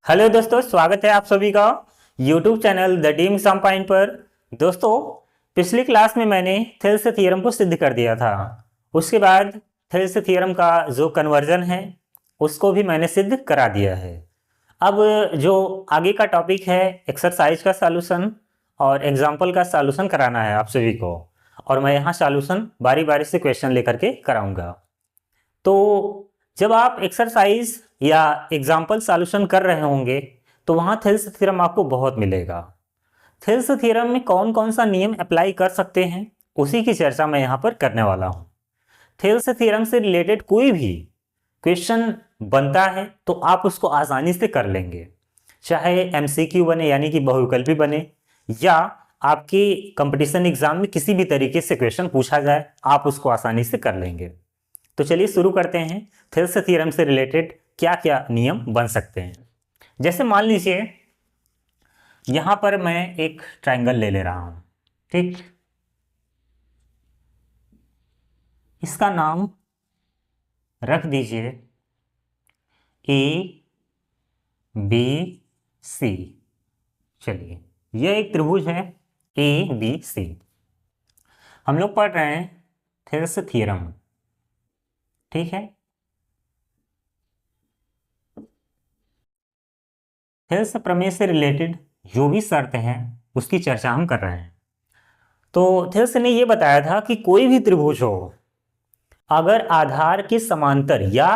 Hello दोस्तों, स्वागत है आप सभी का YouTube channel the team exam point पर। दोस्तों, पिछली क्लास में मैंने थेल्स थ्योरम को सिद्ध कर दिया था। उसके बाद थेल्स थ्योरम का जो कन्वर्जन है उसको भी मैंने सिद्ध करा दिया है। अब जो आगे का टॉपिक है एक्सरसाइज का सॉल्यूशन और एग्जाम्पल का सॉल्यूशन कराना है आप सभी को, और मैं यहाँ सॉल्यूशन बारी बारी से क्वेश्चन लेकर के कराऊंगा। तो जब आप एक्सरसाइज या एग्जाम्पल सॉल्यूशन कर रहे होंगे तो वहाँ थेल्स थ्योरम आपको बहुत मिलेगा। थेल्स थ्योरम में कौन कौन सा नियम अप्लाई कर सकते हैं उसी की चर्चा मैं यहाँ पर करने वाला हूँ। थेल्स थ्योरम से रिलेटेड कोई भी क्वेश्चन बनता है तो आप उसको आसानी से कर लेंगे, चाहे एमसीक्यू बने यानी कि बहुविकल्पी बने, या आपके कंपटीशन एग्जाम में किसी भी तरीके से क्वेश्चन पूछा जाए आप उसको आसानी से कर लेंगे। तो चलिए शुरू करते हैं। थेल्स थ्योरम से रिलेटेड क्या क्या नियम बन सकते हैं। जैसे मान लीजिए यहां पर मैं एक ट्रायंगल ले रहा हूं, ठीक। इसका नाम रख दीजिए ए बी सी। चलिए, यह एक त्रिभुज है ए बी सी। हम लोग पढ़ रहे हैं थेल्स थ्योरम, ठीक है। थेल्स प्रमेय से रिलेटेड जो भी शर्त हैं उसकी चर्चा हम कर रहे हैं। तो थेल्स ने यह बताया था कि कोई भी त्रिभुज हो, अगर आधार के समांतर या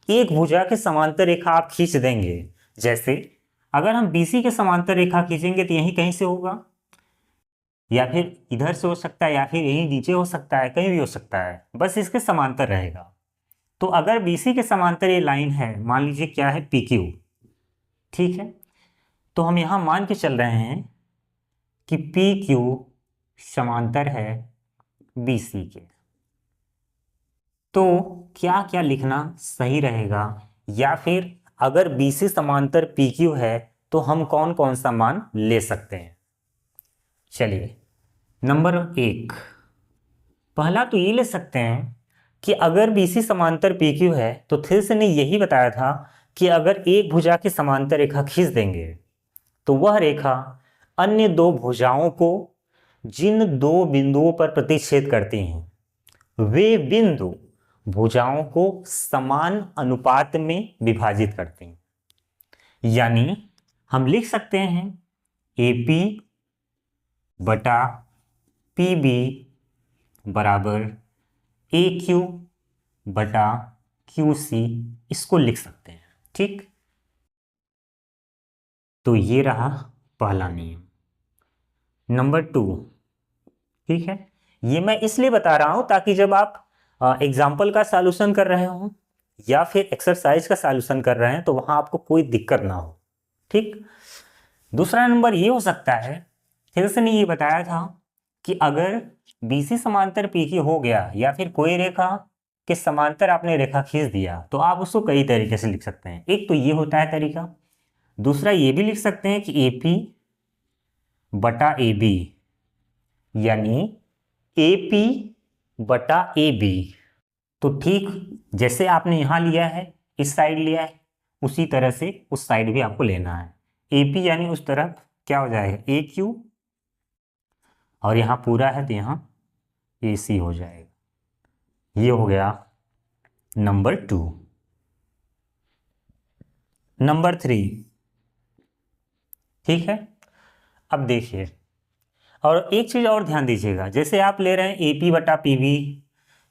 एक भुजा के समांतर रेखा आप खींच देंगे, जैसे अगर हम बीसी के समांतर रेखा खींचेंगे तो यहीं कहीं से होगा, या फिर इधर से हो सकता है, या फिर यहीं नीचे हो सकता है, कहीं भी हो सकता है, बस इसके समांतर रहेगा। तो अगर बीसी के समांतर ये लाइन है, मान लीजिए क्या है, पी क्यू, ठीक है। तो हम यहां मान के चल रहे हैं कि पी क्यू समांतर है बीसी के। तो क्या क्या लिखना सही रहेगा, या फिर अगर बीसी समांतर पी क्यू है तो हम कौन कौन सा मान ले सकते हैं। चलिए, नंबर 1, पहला तो ये ले सकते हैं कि अगर बीसी समांतर पी क्यू है तो थेल्स ने यही बताया था कि अगर एक भुजा की समांतर रेखा खींच देंगे तो वह रेखा अन्य दो भुजाओं को जिन दो बिंदुओं पर प्रतिच्छेद करती हैं वे बिंदु भुजाओं को समान अनुपात में विभाजित करते हैं। यानी हम लिख सकते हैं AP बटा PB बराबर AQ बटा QC, इसको लिख सकते हैं, ठीक। तो ये रहा पहला नियम। नंबर 2, ठीक है। ये मैं इसलिए बता रहा हूं ताकि जब आप एग्जाम्पल का सॉल्यूशन कर रहे हो या फिर एक्सरसाइज का सॉल्यूशन कर रहे हैं तो वहां आपको कोई दिक्कत ना हो, ठीक। दूसरा नंबर ये हो सकता है, थेल्स ने ये बताया था कि अगर बीसी समांतर पीक्यू हो गया या फिर कोई रेखा के समांतर आपने रेखा खींच दिया तो आप उसको कई तरीके से लिख सकते हैं। एक तो ये होता है तरीका, दूसरा ये भी लिख सकते हैं कि AP बटा AB, यानी AP बटा AB। तो ठीक जैसे आपने यहां लिया है, इस साइड लिया है, उसी तरह से उस साइड भी आपको लेना है। AP यानी उस तरफ क्या हो जाएगा, AQ, और यहां पूरा है तो यहां AC हो जाएगा। ये हो गया नंबर 2। नंबर 3, ठीक है। अब देखिए, और एक चीज और ध्यान दीजिएगा, जैसे आप ले रहे हैं AP बटा PB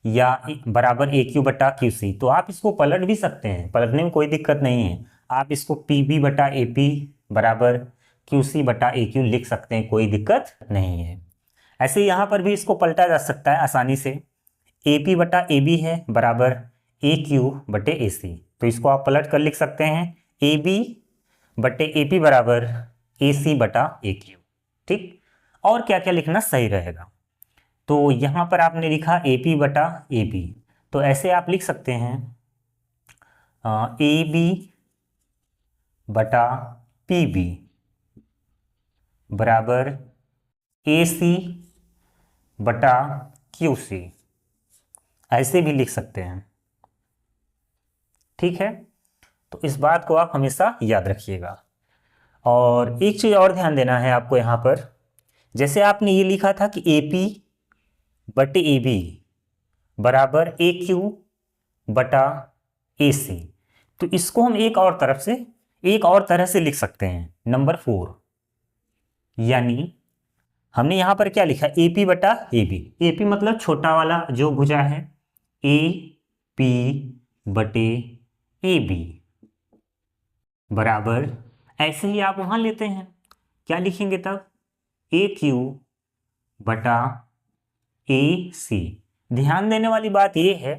या बराबर AQ बटा QC, तो आप इसको पलट भी सकते हैं, पलटने में कोई दिक्कत नहीं है। आप इसको PB बटा AP बराबर QC बटा AQ लिख सकते हैं, कोई दिक्कत नहीं है। ऐसे यहाँ पर भी इसको पलटा जा सकता है आसानी से। AP बटा AB है बराबर AQ बटे AC, तो इसको आप पलट कर लिख सकते हैं AB बटे AP बराबर AC बटा AQ, ठीक। और क्या क्या लिखना सही रहेगा, तो यहां पर आपने लिखा AP बटा AB, तो ऐसे आप लिख सकते हैं AB बटा PB बराबर AC बटा QC, ऐसे भी लिख सकते हैं, ठीक है। तो इस बात को आप हमेशा याद रखिएगा। और एक चीज़ और ध्यान देना है आपको यहाँ पर, जैसे आपने ये लिखा था कि AP बटे AB बराबर AQ बटा AC, तो इसको हम एक और तरह से लिख सकते हैं, नंबर 4। यानी हमने यहाँ पर क्या लिखा, AP बटा AB। AP मतलब छोटा वाला जो भुजा है, AP बटे AB बराबर, ऐसे ही आप वहाँ लेते हैं, क्या लिखेंगे तब, AQ बटा AC। ध्यान देने वाली बात ये है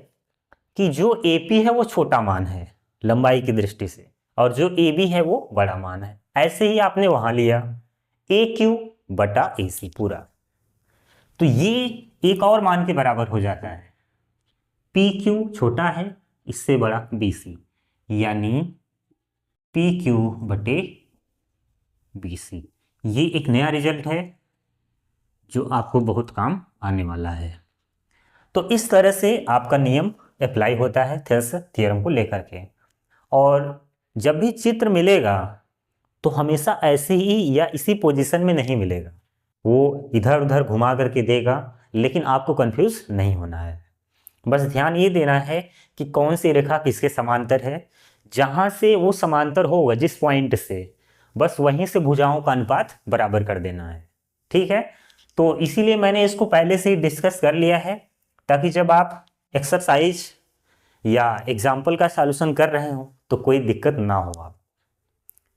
कि जो AP है वो छोटा मान है लंबाई की दृष्टि से, और जो AB है वो बड़ा मान है। ऐसे ही आपने वहाँ लिया AQ बटा AC पूरा, तो ये एक और मान के बराबर हो जाता है, PQ छोटा है इससे बड़ा BC, यानी PQ बटे BC। ये एक नया रिजल्ट है जो आपको बहुत काम आने वाला है। तो इस तरह से आपका नियम अप्लाई होता है थेल्स थ्योरम को लेकर के। और जब भी चित्र मिलेगा तो हमेशा ऐसे ही या इसी पोजीशन में नहीं मिलेगा, वो इधर उधर घुमा करके देगा, लेकिन आपको कंफ्यूज नहीं होना है। बस ध्यान ये देना है कि कौन सी रेखा किसके समांतर है, जहाँ से वो समांतर होगा जिस पॉइंट से, बस वहीं से भुजाओं का अनुपात बराबर कर देना है। ठीक है, तो इसीलिए मैंने इसको पहले से ही डिस्कस कर लिया है, ताकि जब आप एक्सरसाइज या एग्जाम्पल का सॉल्यूशन कर रहे हो तो कोई दिक्कत ना हो आप।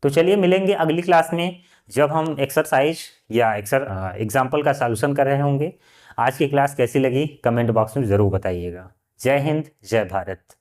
तो चलिए मिलेंगे अगली क्लास में, जब हम एक्सरसाइज या एग्जाम्पल का सॉल्यूशन कर रहे होंगे। आज की क्लास कैसी लगी कमेंट बॉक्स में ज़रूर बताइएगा। जय हिंद, जय भारत।